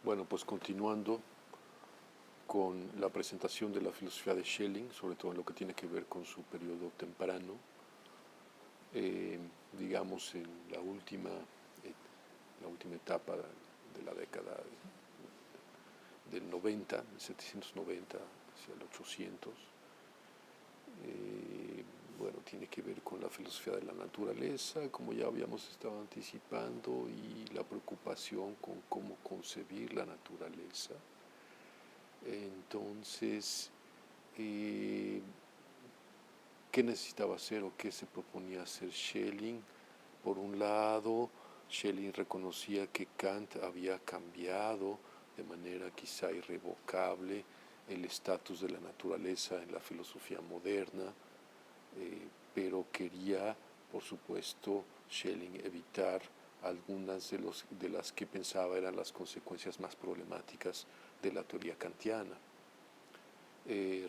Bueno, pues continuando con la presentación de la filosofía de Schelling, sobre todo en lo que tiene que ver con su periodo temprano, digamos en la última etapa de la década del 90, 1790 hacia el 800, bueno, tiene que ver con la filosofía de la naturaleza, como ya habíamos estado anticipando, y la preocupación con cómo concebir la naturaleza. Entonces, ¿qué necesitaba hacer o qué se proponía hacer Schelling? Por un lado, Schelling reconocía que Kant había cambiado de manera quizá irrevocable el estatus de la naturaleza en la filosofía moderna, pero quería, por supuesto, Schelling evitar algunas de las que pensaba eran las consecuencias más problemáticas de la teoría kantiana.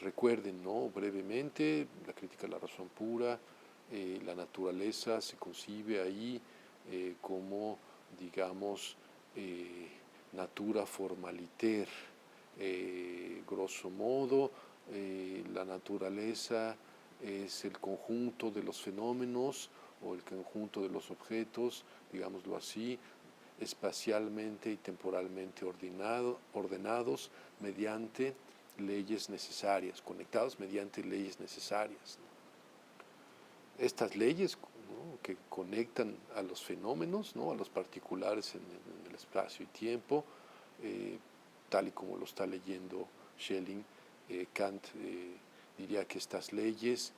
Recuerden, ¿no? Brevemente, la crítica a la razón pura, la naturaleza se concibe ahí como, digamos, natura formaliter. Grosso modo, la naturaleza es el conjunto de los fenómenos o el conjunto de los objetos, digámoslo así, espacialmente y temporalmente ordenados mediante leyes necesarias, conectados mediante leyes necesarias. Estas leyes, ¿no?, que conectan a los fenómenos, ¿no?, a los particulares en el espacio y tiempo, tal y como lo está leyendo Schelling, Kant diría que estas leyes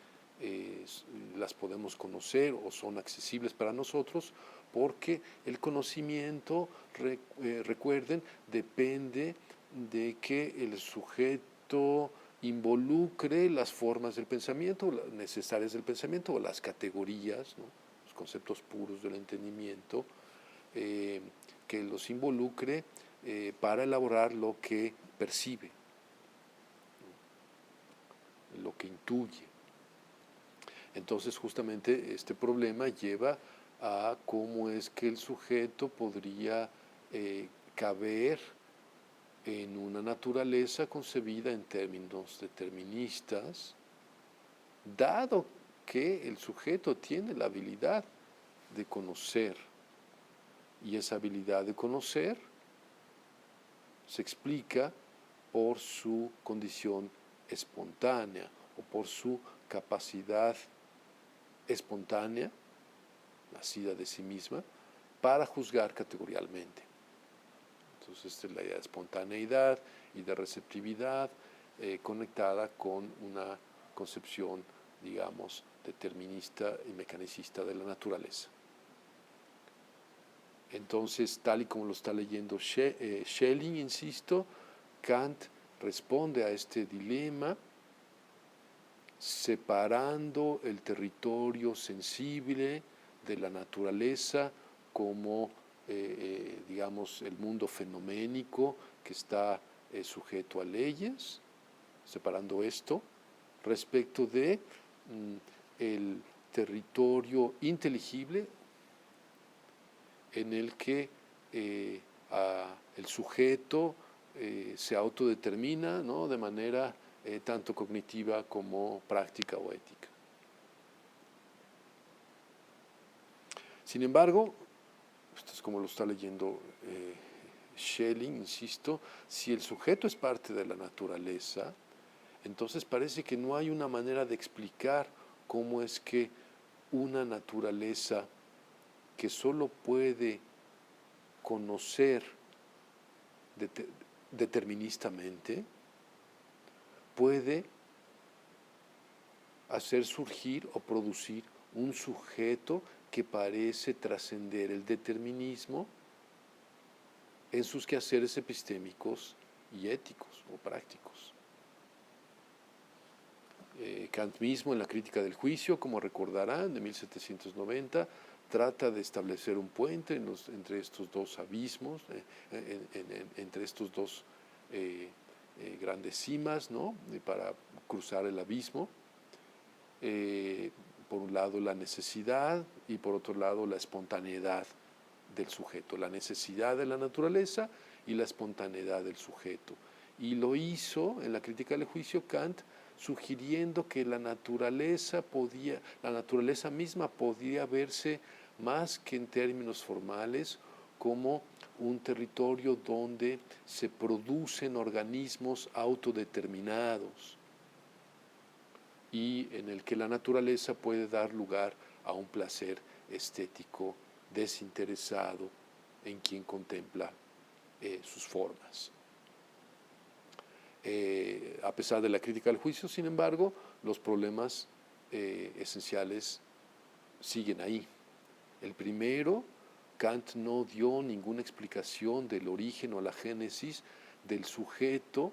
las podemos conocer o son accesibles para nosotros porque el conocimiento, recuerden, depende de que el sujeto involucre las formas del pensamiento, necesarias del pensamiento, o las categorías, ¿no?, los conceptos puros del entendimiento, que los involucre para elaborar lo que percibe, ¿no?, lo que intuye. Entonces, justamente este problema lleva a cómo es que el sujeto podría caber en una naturaleza concebida en términos deterministas, dado que el sujeto tiene la habilidad de conocer, y esa habilidad de conocer se explica por su condición espontánea o por su capacidad espontánea, nacida de sí misma, para juzgar categorialmente. Entonces, esta es la idea de espontaneidad y de receptividad conectada con una concepción, digamos, determinista y mecanicista de la naturaleza. Entonces, tal y como lo está leyendo Schelling, insisto, Kant responde a este dilema separando el territorio sensible de la naturaleza como, digamos, el mundo fenoménico que está sujeto a leyes, separando esto respecto de el territorio inteligible en el que el sujeto se autodetermina, ¿no?, de manera tanto cognitiva como práctica o ética. Sin embargo, esto es como lo está leyendo Schelling, insisto, si el sujeto es parte de la naturaleza, entonces parece que no hay una manera de explicar cómo es que una naturaleza que solo puede conocer deterministamente puede hacer surgir o producir un sujeto que parece trascender el determinismo en sus quehaceres epistémicos y éticos o prácticos. Kant mismo, en la Crítica del Juicio, como recordarán, de 1790, trata de establecer un puente entre estos dos abismos, entre estos dos grandes cimas, ¿no?, para cruzar el abismo. Por un lado la necesidad y por otro lado la espontaneidad del sujeto, la necesidad de la naturaleza y la espontaneidad del sujeto. Y lo hizo en la crítica del juicio Kant, sugiriendo que la naturaleza misma podía verse más que en términos formales como un territorio donde se producen organismos autodeterminados y en el que la naturaleza puede dar lugar a un placer estético desinteresado en quien contempla sus formas. A pesar de la crítica al juicio, sin embargo, los problemas esenciales siguen ahí. El primero, Kant no dio ninguna explicación del origen o la génesis del sujeto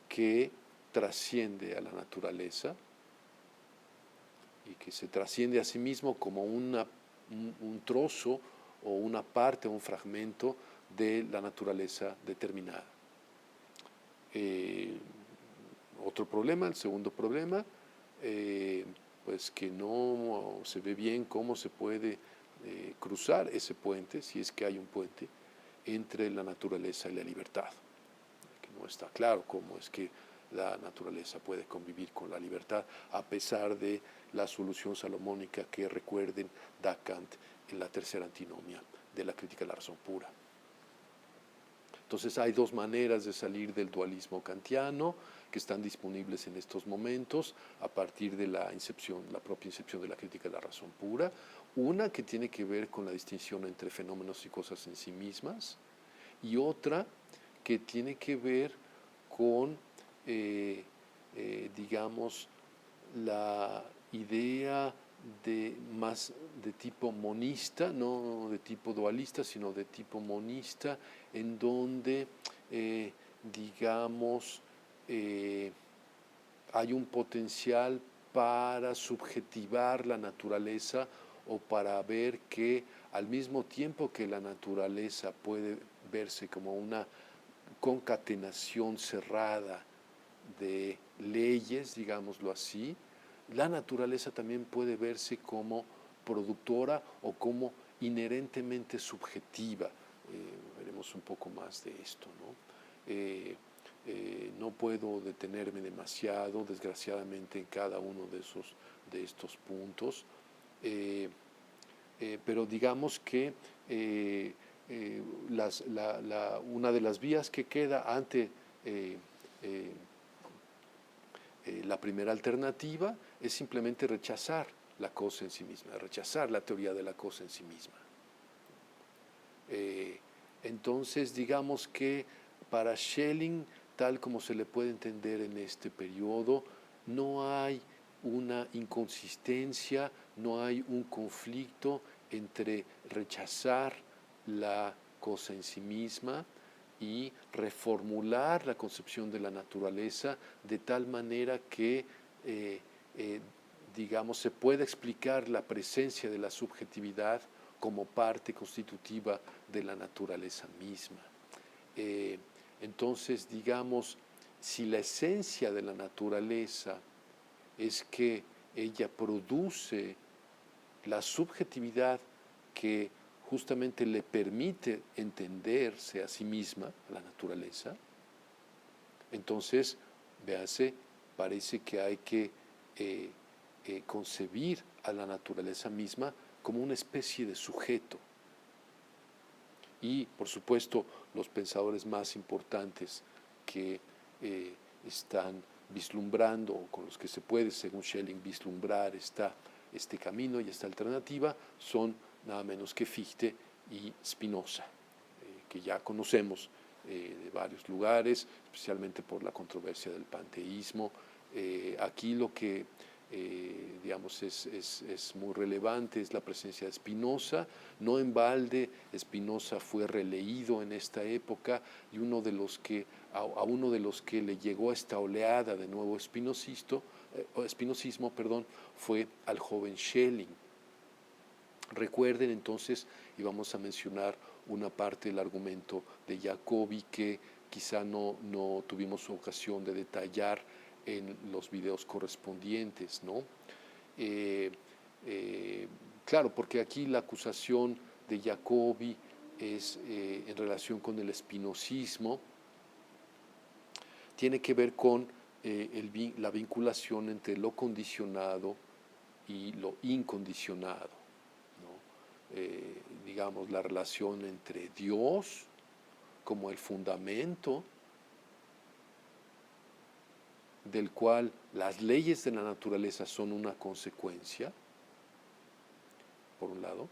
que trasciende a la naturaleza y que se trasciende a sí mismo como un trozo o una parte o un fragmento de la naturaleza determinada. Otro problema, el segundo problema, pues que no se ve bien cómo se puede cruzar ese puente, si es que hay un puente, entre la naturaleza y la libertad. Que no está claro cómo es que la naturaleza puede convivir con la libertad, a pesar de la solución salomónica que, recuerden, da Kant en la tercera antinomia de la crítica de la razón pura. Entonces hay dos maneras de salir del dualismo kantiano que están disponibles en estos momentos a partir de la propia incepción de la crítica de la razón pura. Una que tiene que ver con la distinción entre fenómenos y cosas en sí mismas, y otra que tiene que ver con, digamos, la idea más de tipo monista, no de tipo dualista, sino de tipo monista, en donde, digamos, hay un potencial para subjetivar la naturaleza o para ver que al mismo tiempo que la naturaleza puede verse como una concatenación cerrada de leyes, digámoslo así, la naturaleza también puede verse como productora o como inherentemente subjetiva. Veremos un poco más de esto, ¿no? No puedo detenerme demasiado, desgraciadamente, en cada uno de estos puntos, pero digamos que una de las vías que queda ante la primera alternativa es simplemente rechazar la cosa en sí misma, rechazar la teoría de la cosa en sí misma. Entonces, digamos que para Schelling, tal como se le puede entender en este periodo, no hay una inconsistencia, no hay un conflicto entre rechazar la cosa en sí misma y reformular la concepción de la naturaleza de tal manera que, digamos, se pueda explicar la presencia de la subjetividad como parte constitutiva de la naturaleza misma. Entonces, digamos, si la esencia de la naturaleza es que ella produce la subjetividad que justamente le permite entenderse a sí misma, a la naturaleza, entonces, véase, parece que hay que concebir a la naturaleza misma como una especie de sujeto. Y, por supuesto, los pensadores más importantes que están vislumbrando, o con los que se puede, según Schelling, vislumbrar este camino y esta alternativa, son nada menos que Fichte y Spinoza, que ya conocemos de varios lugares, especialmente por la controversia del panteísmo. Aquí lo que digamos, es muy relevante es la presencia de Spinoza. No en balde, Spinoza fue releído en esta época y a uno de los que le llegó esta oleada de nuevo espinosismo, fue al joven Schelling. Recuerden entonces, y vamos a mencionar una parte del argumento de Jacobi que quizá no tuvimos ocasión de detallar en los videos correspondientes, ¿no? Claro, porque aquí la acusación de Jacobi es en relación con el espinosismo, tiene que ver con la vinculación entre lo condicionado y lo incondicionado, ¿no? Digamos, la relación entre Dios como el fundamento del cual las leyes de la naturaleza son una consecuencia, por un lado,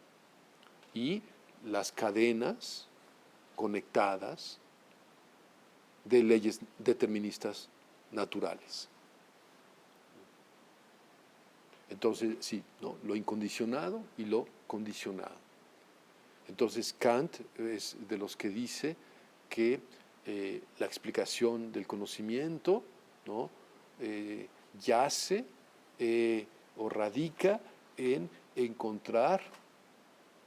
y las cadenas conectadas de leyes deterministas naturales. Entonces, sí, ¿no? Lo incondicionado y lo condicionado. Entonces, Kant es de los que dice que la explicación del conocimiento, ¿no? Yace o radica en encontrar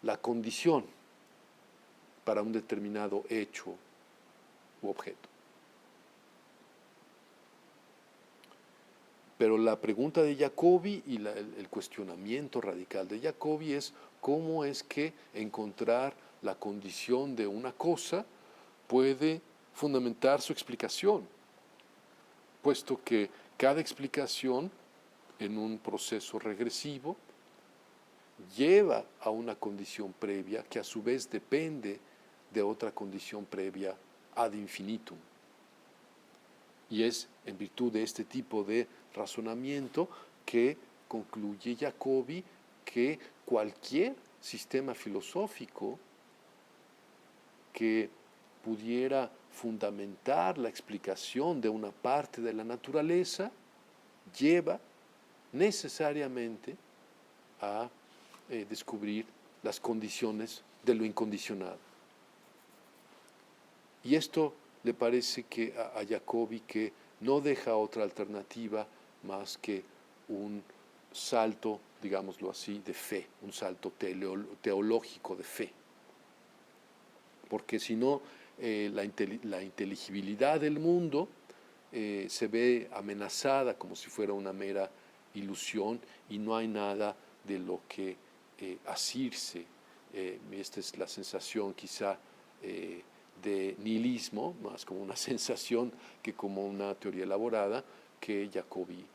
la condición para un determinado hecho u objeto. Pero la pregunta de Jacobi y el cuestionamiento radical de Jacobi es cómo es que encontrar la condición de una cosa puede fundamentar su explicación, puesto que cada explicación en un proceso regresivo lleva a una condición previa que a su vez depende de otra condición previa ad infinitum. Y es en virtud de este tipo de razonamiento que concluye Jacobi que cualquier sistema filosófico que pudiera fundamentar la explicación de una parte de la naturaleza lleva necesariamente a descubrir las condiciones de lo incondicionado. Y esto le parece que a Jacobi que no deja otra alternativa más que un salto, digámoslo así, de fe, un salto teológico de fe. Porque si no, la inteligibilidad del mundo se ve amenazada como si fuera una mera ilusión y no hay nada de lo que asirse. Esta es la sensación quizá de nihilismo, más como una sensación que como una teoría elaborada que Jacobi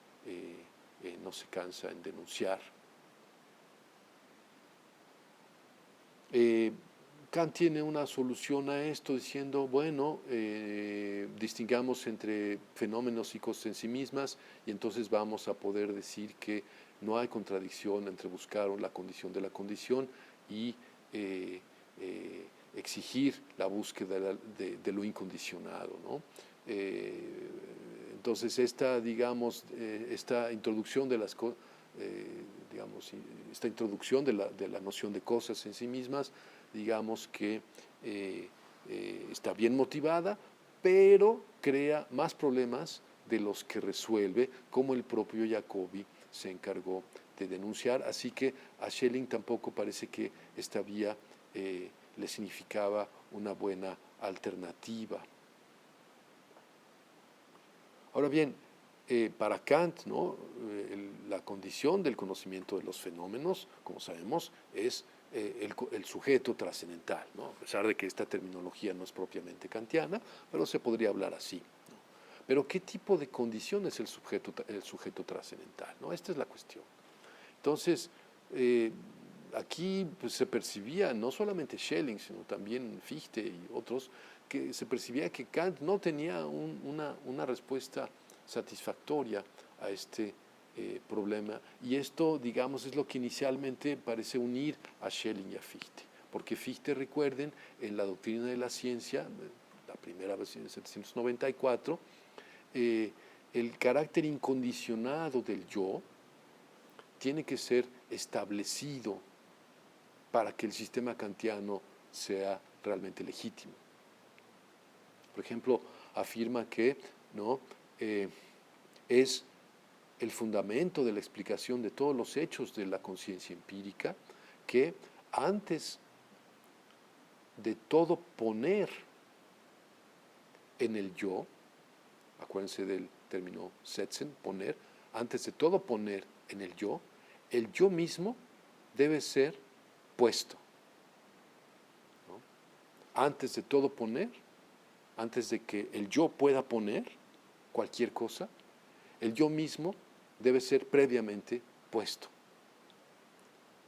no se cansa en denunciar. Kant tiene una solución a esto diciendo, bueno, distingamos entre fenómenos y cosas en sí mismas y entonces vamos a poder decir que no hay contradicción entre buscar la condición de la condición y exigir la búsqueda de lo incondicionado, ¿no? Entonces esta introducción de las esta introducción de la noción de cosas en sí mismas, digamos que está bien motivada, pero crea más problemas de los que resuelve, como el propio Jacobi se encargó de denunciar. Así que a Schelling tampoco parece que esta vía le significaba una buena alternativa. Ahora bien, para Kant, ¿no? La condición del conocimiento de los fenómenos, como sabemos, es el sujeto trascendental, ¿no? A pesar de que esta terminología no es propiamente kantiana, pero se podría hablar así, ¿no? Pero ¿qué tipo de condición es el sujeto trascendental, ¿no? Esta es la cuestión. Entonces, aquí pues, se percibía, no solamente Schelling, sino también Fichte y otros, que se percibía que Kant no tenía una respuesta satisfactoria a este problema. Y esto, digamos, es lo que inicialmente parece unir a Schelling y a Fichte. Porque Fichte, recuerden, en la doctrina de la ciencia, la primera versión de 1794, el carácter incondicionado del yo tiene que ser establecido para que el sistema kantiano sea realmente legítimo. Por ejemplo, afirma que ¿no? Es el fundamento de la explicación de todos los hechos de la conciencia empírica que antes de todo poner en el yo, acuérdense del término setzen, poner, antes de todo poner en el yo mismo debe ser puesto, ¿no? antes de todo poner, antes de que el yo pueda poner cualquier cosa, el yo mismo debe ser previamente puesto.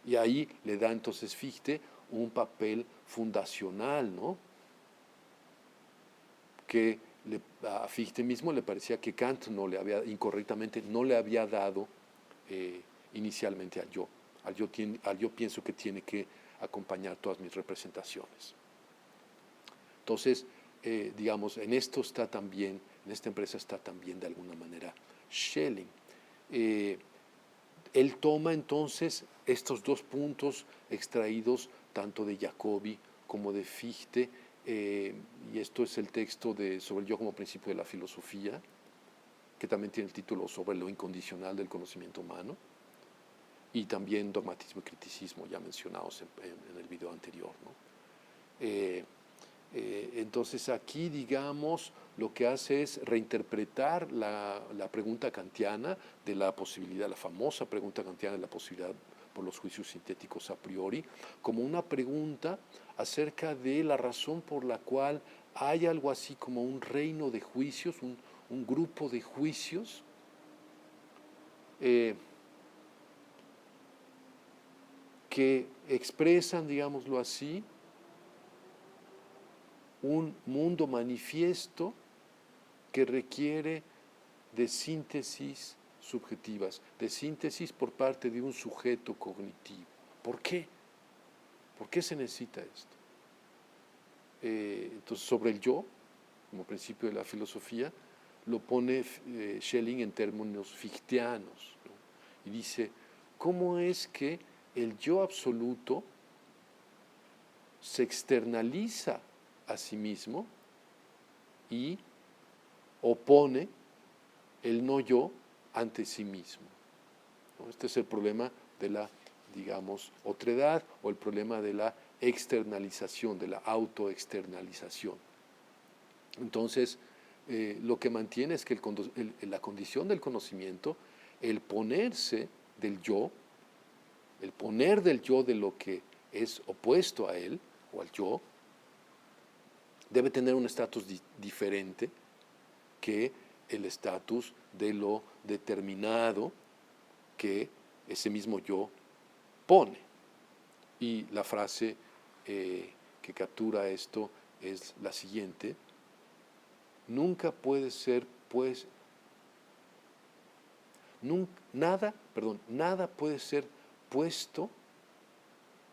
Y ahí le da entonces Fichte un papel fundacional, ¿no? Que a Fichte mismo le parecía que Kant incorrectamente no le había dado inicialmente al yo. Al yo pienso que tiene que acompañar todas mis representaciones. Entonces, digamos, en esta empresa está también de alguna manera Schelling. Él toma entonces estos dos puntos extraídos tanto de Jacobi como de Fichte, y esto es el texto sobre el yo como principio de la filosofía, que también tiene el título sobre lo incondicional del conocimiento humano, y también dogmatismo y criticismo, ya mencionados en el video anterior, ¿no? Entonces aquí, digamos, lo que hace es reinterpretar la pregunta kantiana de la posibilidad, la famosa pregunta kantiana de la posibilidad por los juicios sintéticos a priori, como una pregunta acerca de la razón por la cual hay algo así como un reino de juicios, un grupo de juicios que expresan, digámoslo así, un mundo manifiesto que requiere de síntesis subjetivas, de síntesis por parte de un sujeto cognitivo. ¿Por qué? ¿Por qué se necesita esto? Entonces, sobre el yo, como principio de la filosofía, lo pone Schelling en términos fichteanos, ¿no? Y dice, ¿cómo es que el yo absoluto se externaliza a sí mismo y opone el no yo ante sí mismo, ¿no? Este es el problema de la, digamos, otredad, o el problema de la externalización, de la autoexternalización. Entonces, lo que mantiene es que la condición del conocimiento, el ponerse del yo, el poner del yo de lo que es opuesto a él o al yo, debe tener un estatus diferente que el estatus de lo determinado que ese mismo yo pone. Y la frase que captura esto es la siguiente: nunca puede ser, pues, nada puede ser puesto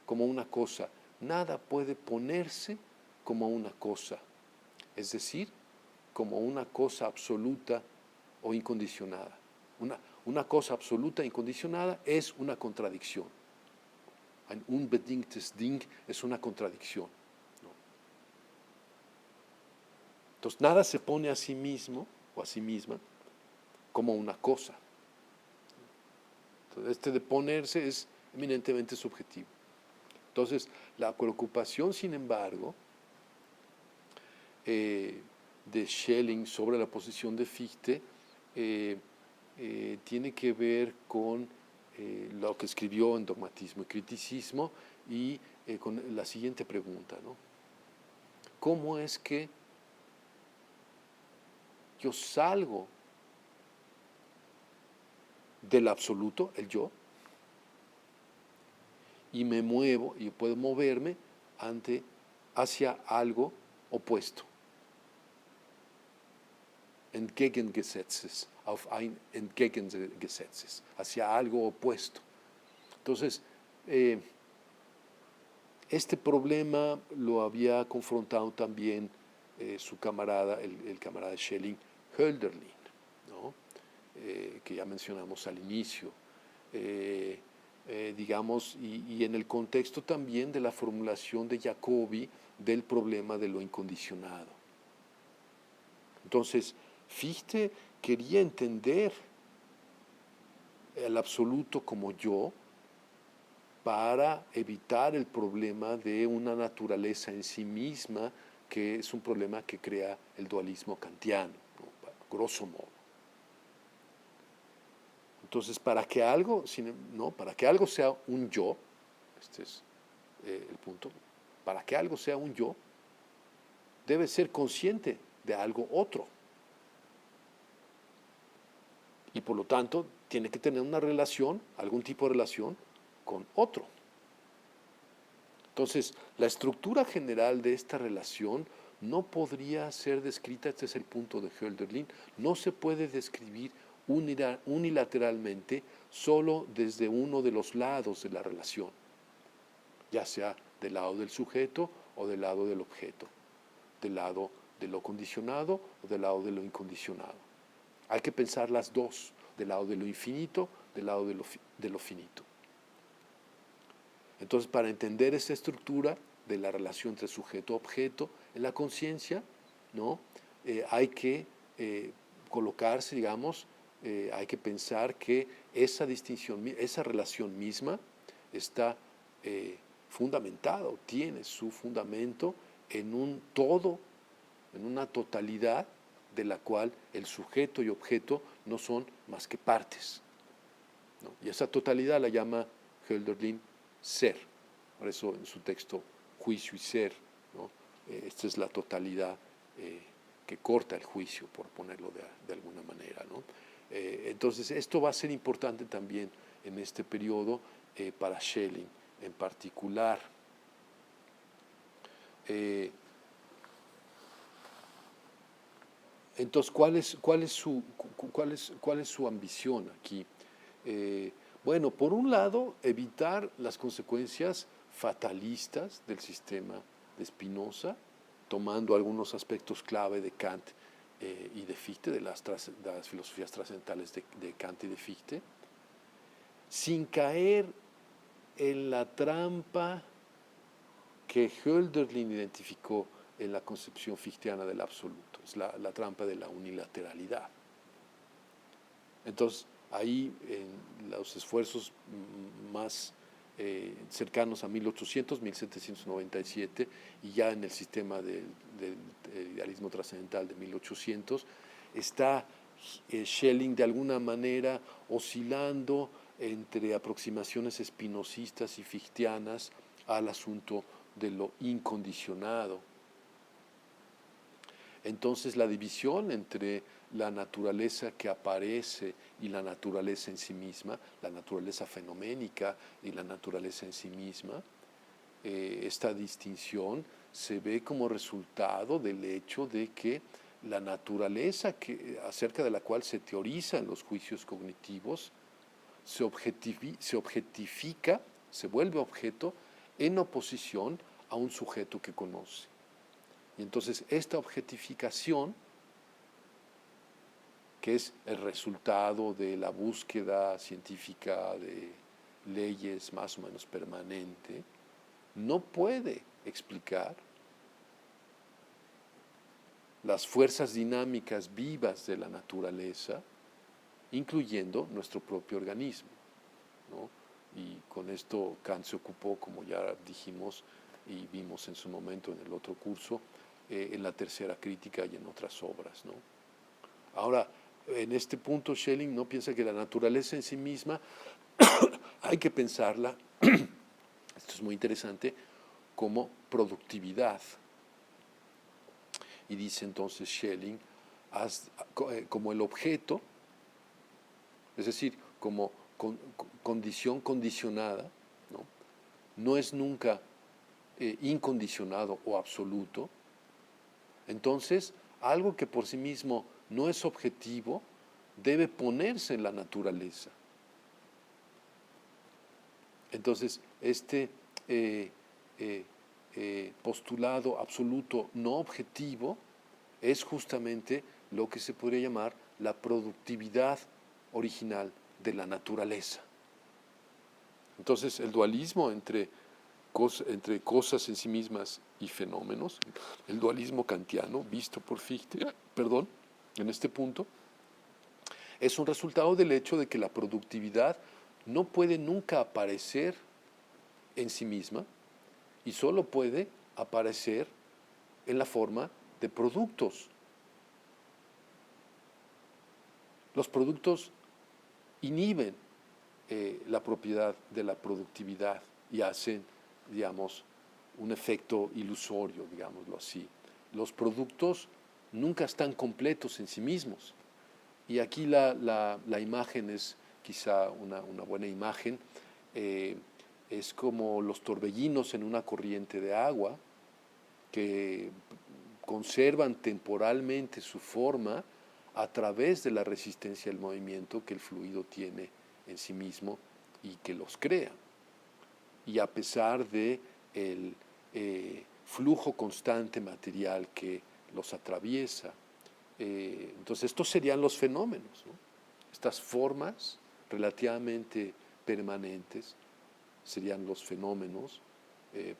como una cosa, nada puede ponerse como una cosa, es decir, como una cosa absoluta o incondicionada. Una cosa absoluta e incondicionada es una contradicción. Ein unbedingtes Ding es una contradicción, ¿no? Entonces, nada se pone a sí mismo o a sí misma como una cosa. Entonces, este de ponerse es eminentemente subjetivo. Entonces, la preocupación, sin embargo, de Schelling sobre la posición de Fichte tiene que ver con lo que escribió en Dogmatismo y Criticismo y con la siguiente pregunta, ¿no? ¿Cómo es que yo salgo del absoluto, el yo, y me muevo y puedo moverme hacia algo opuesto? Entgegengesetztes, auf ein entgegengesetztes, hacia algo opuesto. Entonces, este problema lo había confrontado también su camarada, el camarada de Schelling, Hölderlin, ¿no? Que ya mencionamos al inicio, digamos, y en el contexto también de la formulación de Jacobi del problema de lo incondicionado. Entonces, Fichte quería entender el absoluto como yo para evitar el problema de una naturaleza en sí misma, que es un problema que crea el dualismo kantiano, ¿no? Grosso modo. Entonces, para que algo sea un yo, este es el punto, para que algo sea un yo, debe ser consciente de algo otro. Y por lo tanto, tiene que tener una relación, algún tipo de relación con otro. Entonces, la estructura general de esta relación no podría ser descrita, este es el punto de Hölderlin, no se puede describir unilateralmente solo desde uno de los lados de la relación, ya sea del lado del sujeto o del lado del objeto, del lado de lo condicionado o del lado de lo incondicionado. Hay que pensar las dos, del lado de lo infinito, del lado de lo finito. Entonces, para entender esa estructura de la relación entre sujeto-objeto en la conciencia, ¿no? Hay que colocarse, digamos, hay que pensar que esa distinción, esa relación misma está fundamentada o tiene su fundamento en un todo, en una totalidad de la cual el sujeto y objeto no son más que partes, ¿no? Y esa totalidad la llama Hölderlin ser. Por eso en su texto Juicio y Ser, ¿no? Esta es la totalidad que corta el juicio, por ponerlo de alguna manera, ¿no? Entonces esto va a ser importante también en este periodo para Schelling en particular. Entonces, ¿cuál es su ambición aquí? Bueno, por un lado, evitar las consecuencias fatalistas del sistema de Spinoza, tomando algunos aspectos clave de Kant y de Fichte, de las filosofías trascendentales de Kant y de Fichte, sin caer en la trampa que Hölderlin identificó en la concepción fichteana del absoluto, es la trampa de la unilateralidad. Entonces, ahí en los esfuerzos más cercanos a 1800, 1797, y ya en el sistema del idealismo trascendental de 1800, está Schelling de alguna manera oscilando entre aproximaciones espinosistas y fichteanas al asunto de lo incondicionado. Entonces la división entre la naturaleza que aparece y la naturaleza en sí misma, la naturaleza fenoménica y la naturaleza en sí misma, esta distinción se ve como resultado del hecho de que la naturaleza acerca de la cual se teorizan los juicios cognitivos se objetifica, se vuelve objeto en oposición a un sujeto que conoce. Y entonces esta objetificación, que es el resultado de la búsqueda científica de leyes más o menos permanente, no puede explicar las fuerzas dinámicas vivas de la naturaleza, incluyendo nuestro propio organismo, ¿no? Y con esto Kant se ocupó, como ya dijimos y vimos en su momento en el otro curso, en la tercera crítica y en otras obras, ¿no? Ahora, en este punto Schelling no piensa que la naturaleza en sí misma hay que pensarla, esto es muy interesante, como productividad. Y dice entonces Schelling, como el objeto, es decir, como condición condicionada, ¿no? No es nunca incondicionado o absoluto. Entonces, algo que por sí mismo no es objetivo debe ponerse en la naturaleza. Entonces, este postulado absoluto no objetivo es justamente lo que se podría llamar la productividad original de la naturaleza. Entonces, el dualismo entre cosas en sí mismas y fenómenos, el dualismo kantiano visto por Fichte, en este punto, es un resultado del hecho de que la productividad no puede nunca aparecer en sí misma y solo puede aparecer en la forma de productos. Los productos inhiben la propiedad de la productividad y hacen, digamos, un efecto ilusorio, digámoslo así. los productos nunca están completos en sí mismos. Y aquí la imagen es quizá una buena imagen. Es como los torbellinos en una corriente de agua que conservan temporalmente su forma a través de la resistencia al movimiento que el fluido tiene en sí mismo y que los crea. Y a pesar de el flujo constante material que los atraviesa. Entonces estos serían los fenómenos, ¿no? Estas formas relativamente permanentes serían los fenómenos,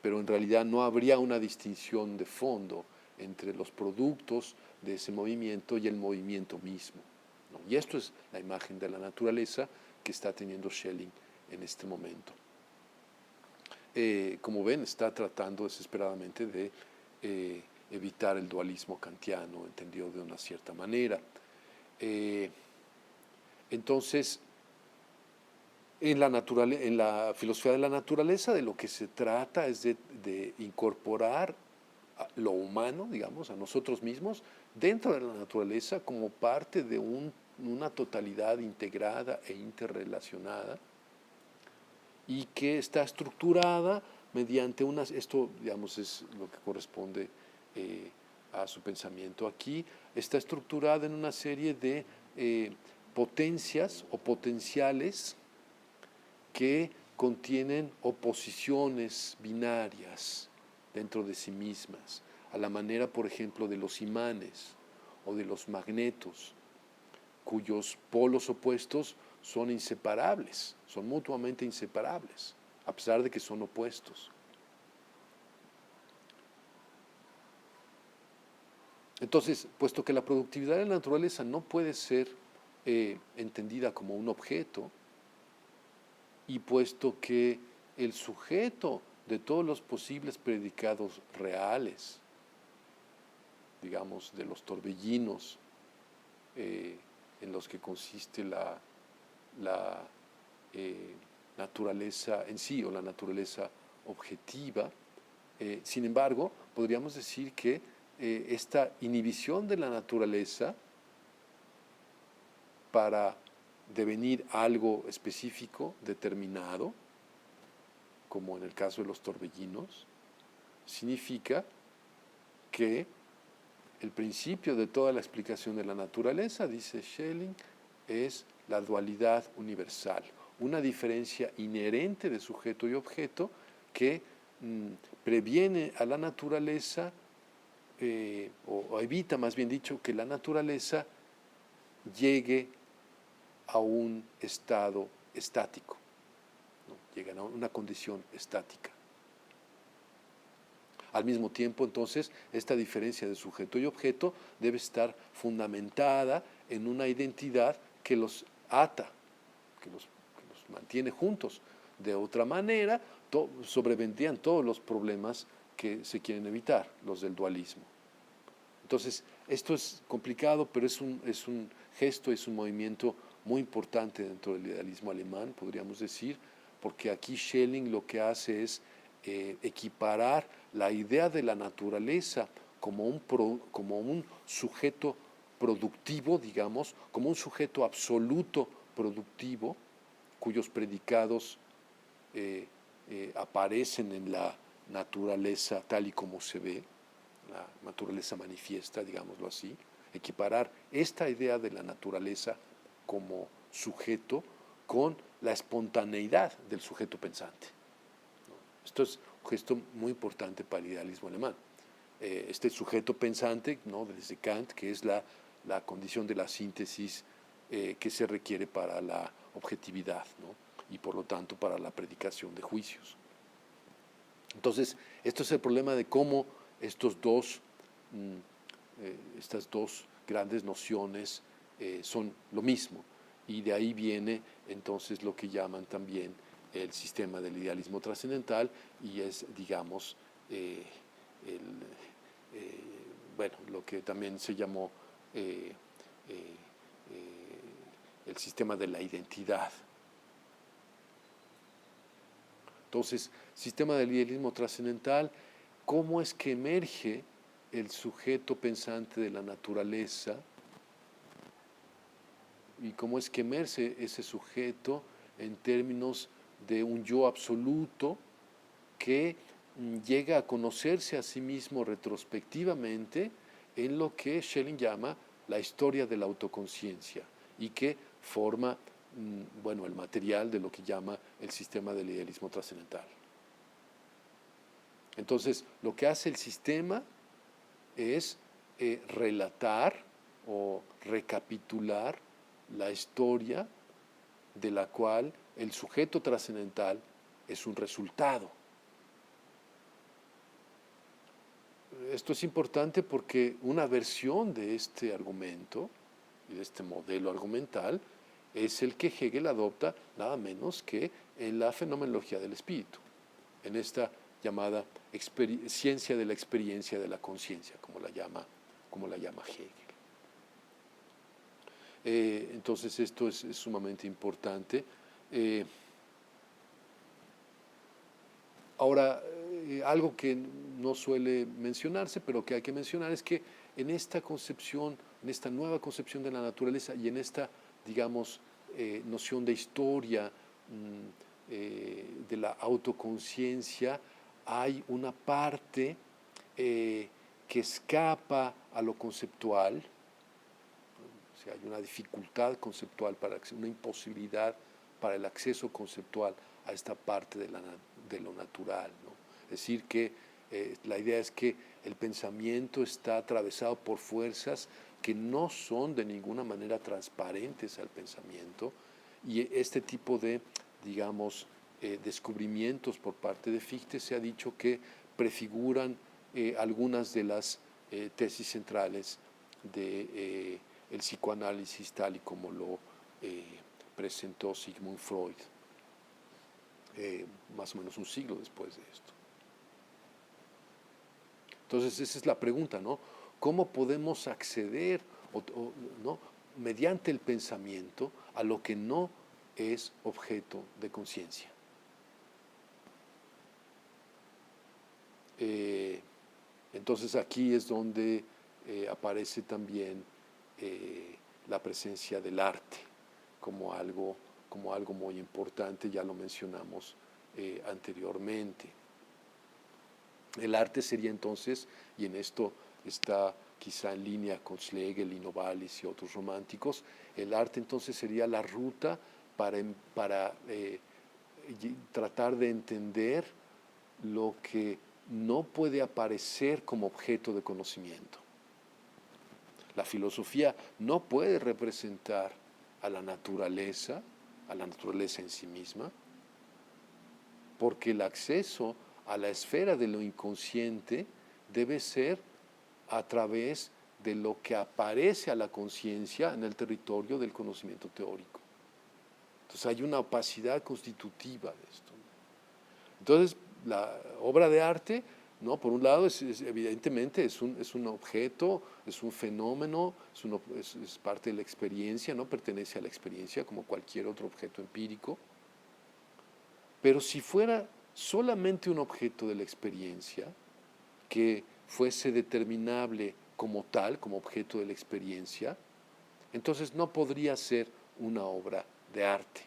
pero en realidad no habría una distinción de fondo entre los productos de ese movimiento y el movimiento mismo, ¿no? Y esto es la imagen de la naturaleza que está teniendo Schelling en este momento. Como ven, está tratando desesperadamente de evitar el dualismo kantiano, entendido de una cierta manera. Entonces, en la filosofía de la naturaleza, de lo que se trata es de incorporar lo humano, digamos, a nosotros mismos, dentro de la naturaleza como parte de una totalidad integrada e interrelacionada, y que está estructurada mediante esto digamos es lo que corresponde a su pensamiento aquí, está estructurada en una serie de potencias o potenciales que contienen oposiciones binarias dentro de sí mismas, a la manera, por ejemplo, de los imanes o de los magnetos, cuyos polos opuestos son inseparables, son mutuamente inseparables, a pesar de que son opuestos. Entonces, puesto que la productividad de la naturaleza no puede ser entendida como un objeto, y puesto que el sujeto de todos los posibles predicados reales, digamos, de los torbellinos en los que consiste la naturaleza en sí o la naturaleza objetiva, sin embargo, podríamos decir que esta inhibición de la naturaleza para devenir algo específico, determinado, como en el caso de los torbellinos, significa que el principio de toda la explicación de la naturaleza, dice Schelling, es la dualidad universal, una diferencia inherente de sujeto y objeto que previene a la naturaleza, o evita, más bien dicho, que la naturaleza llegue a un estado estático, ¿no? Llegan a una condición estática. Al mismo tiempo, entonces, esta diferencia de sujeto y objeto debe estar fundamentada en una identidad que los ata, que los mantiene juntos. De otra manera, sobrevendrían todos los problemas que se quieren evitar, los del dualismo. Entonces, esto es complicado, pero es un gesto, es un movimiento muy importante dentro del idealismo alemán, podríamos decir, porque aquí Schelling lo que hace es equiparar la idea de la naturaleza como un sujeto productivo, digamos, como un sujeto absoluto productivo, cuyos predicados aparecen en la naturaleza tal y como se ve, la naturaleza manifiesta, digámoslo así, equiparar esta idea de la naturaleza como sujeto con la espontaneidad del sujeto pensante. Esto es un gesto muy importante para el idealismo alemán. Este sujeto pensante, ¿no?, desde Kant, que es la condición de la síntesis que se requiere para la objetividad, ¿no?, y por lo tanto para la predicación de juicios. Entonces, esto es el problema de cómo estas dos grandes nociones son lo mismo, y de ahí viene entonces lo que llaman también el sistema del idealismo trascendental, y es, digamos, lo que también se llamó el sistema de la identidad. Entonces, sistema del idealismo trascendental, ¿cómo es que emerge el sujeto pensante de la naturaleza y cómo es que emerge ese sujeto en términos de un yo absoluto que llega a conocerse a sí mismo retrospectivamente en lo que Schelling llama la historia de la autoconciencia y que forma bueno, el material de lo que llama el sistema del idealismo trascendental. Entonces, lo que hace el sistema es relatar o recapitular la historia de la cual el sujeto trascendental es un resultado. Esto es importante porque una versión de este argumento y de este modelo argumental es el que Hegel adopta nada menos que en la fenomenología del espíritu, en esta llamada ciencia de la experiencia de la conciencia, como la llama Hegel. Entonces esto es sumamente importante. Ahora, algo que no suele mencionarse, pero que hay que mencionar, es que en esta concepción, en esta nueva concepción de la naturaleza y en esta, digamos, noción de historia, de la autoconciencia, hay una parte que escapa a lo conceptual, o sea, hay una dificultad conceptual, una imposibilidad para el acceso conceptual a esta parte de lo natural, ¿no? Es decir, que la idea es que el pensamiento está atravesado por fuerzas que no son de ninguna manera transparentes al pensamiento, y este tipo de, digamos, descubrimientos por parte de Fichte se ha dicho que prefiguran algunas de las tesis centrales de el psicoanálisis tal y como lo presentó Sigmund Freud, más o menos un siglo después de esto. Entonces esa es la pregunta, ¿no? ¿Cómo podemos acceder ¿no? mediante el pensamiento a lo que no es objeto de conciencia? Entonces aquí es donde aparece también la presencia del arte como algo muy importante, ya lo mencionamos anteriormente. El arte sería entonces, y en esto está quizá en línea con Schlegel y Novalis y otros románticos, el arte entonces sería la ruta para tratar de entender lo que no puede aparecer como objeto de conocimiento. La filosofía no puede representar a la naturaleza en sí misma, porque el acceso a la esfera de lo inconsciente debe ser a través de lo que aparece a la conciencia en el territorio del conocimiento teórico. Entonces hay una opacidad constitutiva de esto. Entonces la obra de arte, ¿no? Por un lado, evidentemente es un objeto, es un fenómeno, es parte de la experiencia, ¿no? Pertenece a la experiencia como cualquier otro objeto empírico. Pero si fuera solamente un objeto de la experiencia, que fuese determinable como tal, como objeto de la experiencia, entonces no podría ser una obra de arte,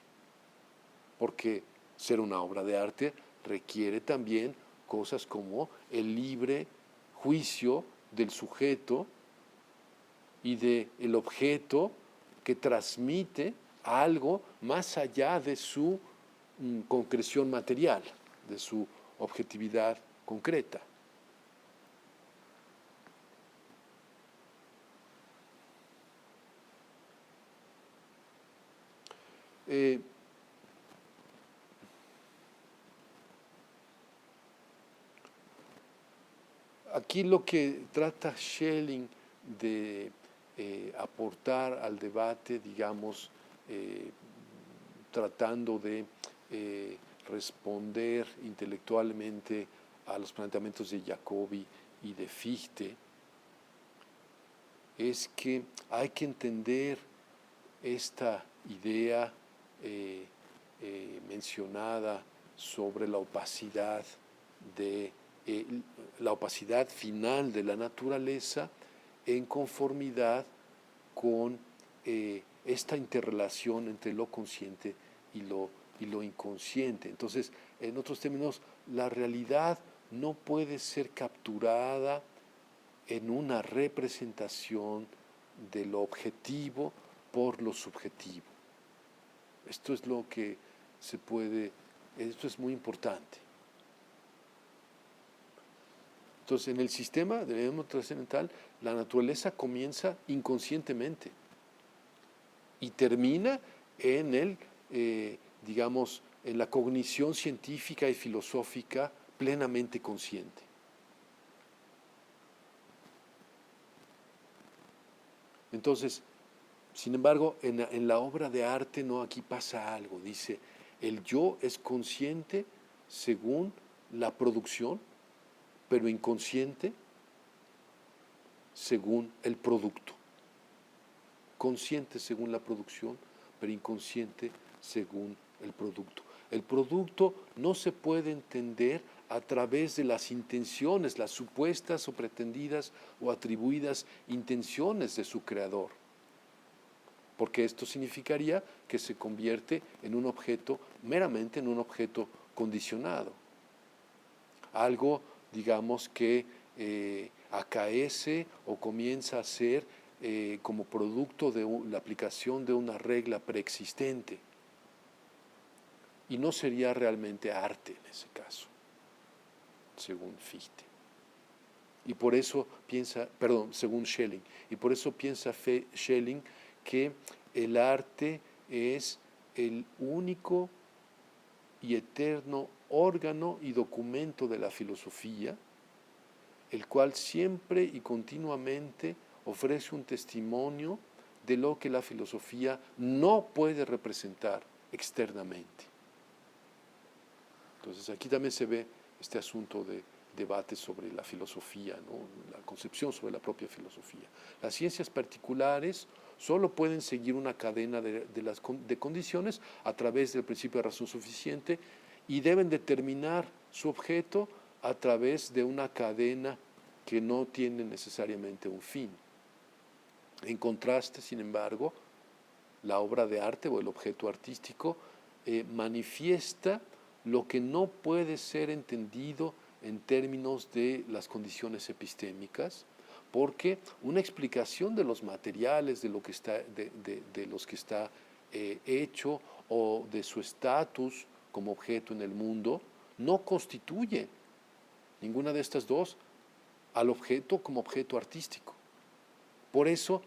porque ser una obra de arte requiere también cosas como el libre juicio del sujeto y del objeto que transmite algo más allá de su concreción material, de su objetividad concreta. Aquí lo que trata Schelling de aportar al debate, digamos, tratando de responder intelectualmente a los planteamientos de Jacobi y de Fichte, es que hay que entender esta idea mencionada sobre la opacidad de eh, la opacidad final de la naturaleza en conformidad con esta interrelación entre lo consciente y lo inconsciente. Entonces, en otros términos, la realidad no puede ser capturada en una representación de lo objetivo por lo subjetivo. Esto es lo que esto es muy importante. Entonces, en el sistema del egoísmo trascendental, la naturaleza comienza inconscientemente y termina en digamos, en la cognición científica y filosófica plenamente consciente. Entonces, sin embargo, en la obra de arte, no, aquí pasa algo. Dice, el yo es consciente según la producción, pero inconsciente según el producto. Consciente según la producción, pero inconsciente según el producto. El producto no se puede entender a través de las intenciones, las supuestas o pretendidas o atribuidas intenciones de su creador, porque esto significaría que se convierte en un objeto, meramente en un objeto condicionado. Algo, digamos, que acaece o comienza a ser como producto de la aplicación de una regla preexistente. Y no sería realmente arte en ese caso, según Fichte. Y por eso según Schelling, y por eso piensa Schelling que el arte es el único y eterno órgano y documento de la filosofía, el cual siempre y continuamente ofrece un testimonio de lo que la filosofía no puede representar externamente. Entonces aquí también se ve este asunto de debate sobre la filosofía, ¿no? La concepción sobre la propia filosofía. Las ciencias particulares solo pueden seguir una cadena de condiciones a través del principio de razón suficiente y deben determinar su objeto a través de una cadena que no tiene necesariamente un fin. En contraste, sin embargo, la obra de arte o el objeto artístico manifiesta lo que no puede ser entendido en términos de las condiciones epistémicas, porque una explicación de los materiales, de los que está hecho o de su estatus como objeto en el mundo, no constituye ninguna de estas dos al objeto como objeto artístico. Por eso,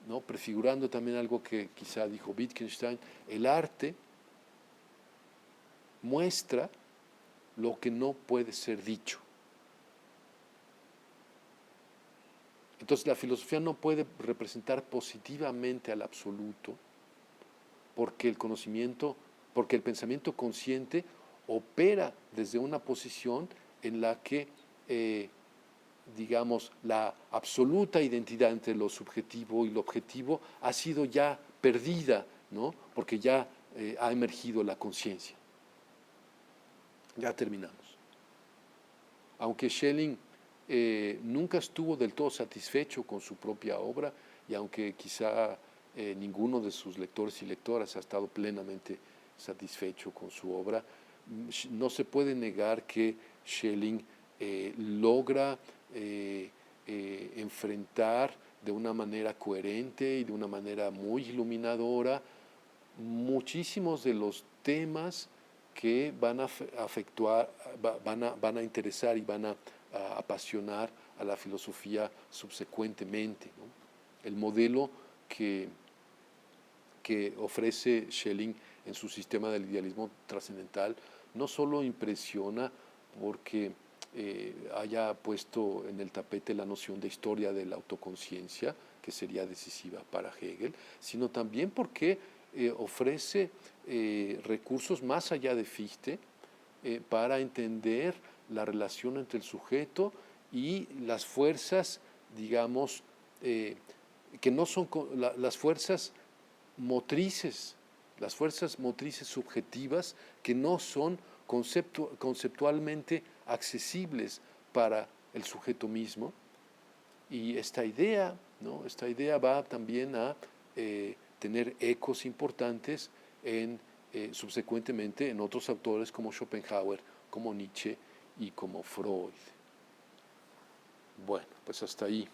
¿no? Prefigurando también algo que quizá dijo Wittgenstein, el arte muestra lo que no puede ser dicho. Entonces la filosofía no puede representar positivamente al absoluto porque el pensamiento consciente opera desde una posición en la que, digamos, la absoluta identidad entre lo subjetivo y lo objetivo ha sido ya perdida, ¿no? Porque ya ha emergido la conciencia. Ya terminamos. Aunque Schelling nunca estuvo del todo satisfecho con su propia obra y aunque quizá ninguno de sus lectores y lectoras ha estado plenamente satisfecho con su obra, no se puede negar que Schelling logra enfrentar de una manera coherente y de una manera muy iluminadora muchísimos de los temas que van a afectuar, van a interesar y van a apasionar a la filosofía subsecuentemente, ¿no? El modelo que ofrece Schelling en su sistema del idealismo trascendental no solo impresiona porque haya puesto en el tapete la noción de historia de la autoconciencia, que sería decisiva para Hegel, sino también porque ofrece recursos más allá de Fichte para entender la relación entre el sujeto y las fuerzas, digamos, que no son las fuerzas motrices subjetivas que no son conceptualmente accesibles para el sujeto mismo. Y esta idea, ¿no? Esta idea va también a tener ecos importantes subsecuentemente en otros autores como Schopenhauer, como Nietzsche y como Freud. Bueno, pues hasta ahí.